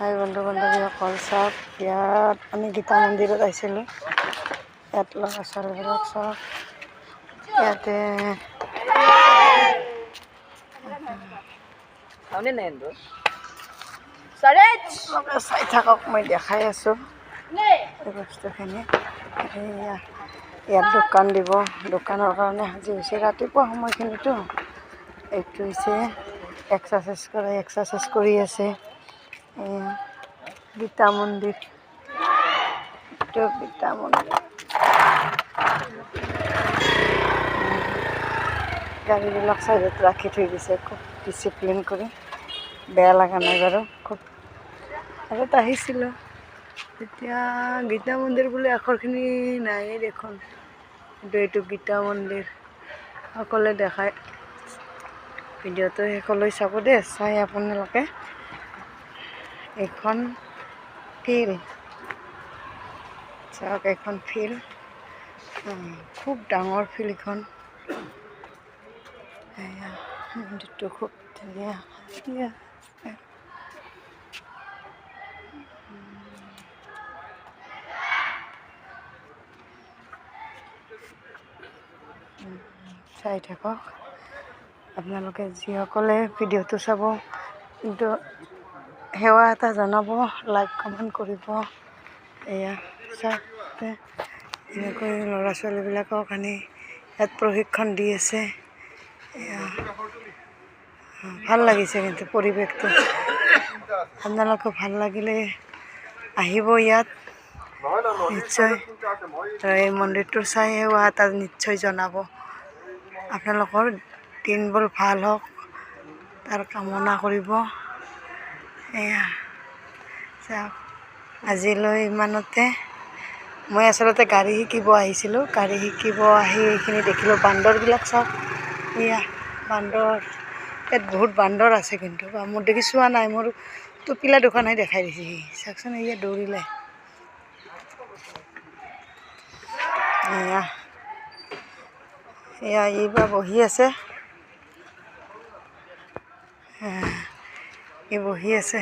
হাই বন্ধু বান্ধৱীসকল, চাওক ইয়াত আমি গীতা মন্দিৰত আহিছিলোঁ। ইয়াত ল'ৰা ছোৱালীবিলাক চাওক, ইয়াতে চাই থাকক, মই দেখাই আছোঁ এই বস্তুখিনি। ইয়াত দোকান দিব, দোকানৰ কাৰণে সাজি হৈছে। ৰাতিপুৱা সময়খিনিতো এইটো হৈছে এক্সাৰচাইজ কৰি আছে। গীতা মন্দিৰ, এইটো গীতা মন্দিৰ। গাড়ীবিলাক চাইডত ৰাখি থৈ দিছে খুব ডিচিপ্লিন কৰি, বেয়া লগা নাই বাৰু। খুব আগত আহিছিলোঁ, এতিয়া গীতা মন্দিৰ বুলি আখৰখিনি নায়েই দেখোন। কিন্তু এইটো গীতা মন্দিৰ সকলোৱে দেখায়। ভিডিঅ'টো শেষলৈ চাব দেই, চাই আপোনালোকে। এইখন ফিল্ড চাওক, এইখন ফিল্ড, খুব ডাঙৰ ফিল্ডখন। মন্দিৰটো খুব ধুনীয়া। চাই থাকক আপোনালোকে, যিসকলে ভিডিঅ'টো চাব, কিন্তু সেৱা এটা জনাব, লাইক কমেণ্ট কৰিব। এয়া চাওক, এনেকৈ ল'ৰা ছোৱালীবিলাকক আনি ইয়াত প্ৰশিক্ষণ দি আছে। এয়া ভাল লাগিছে কিন্তু পৰিৱেশটো। আপোনালোকে ভাল লাগিলে আহিব ইয়াত নিশ্চয়। এই মন্দিৰটো চাই সেৱা এটা নিশ্চয় জনাব। আপোনালোকৰ দিনবোৰ ভাল হওক তাৰ কামনা কৰিব। এয়া চাওক, আজিলৈ ইমানতে। মই আচলতে গাড়ী শিকিব আহিছিলোঁ। গাড়ী শিকিব আহি এইখিনি দেখিলোঁ। বান্দৰবিলাক চাওক, এয়া বান্দৰ। ইয়াত বহুত বান্দৰ আছে, কিন্তু মোৰ দেখি চোৱা নাই। মোৰ টুপিলা দুখনহে দেখাই দিছে সি। চাওকচোন, ইয়াত দৌৰিলে। এয়া এইবা বহি আছে, এই বহি আছে।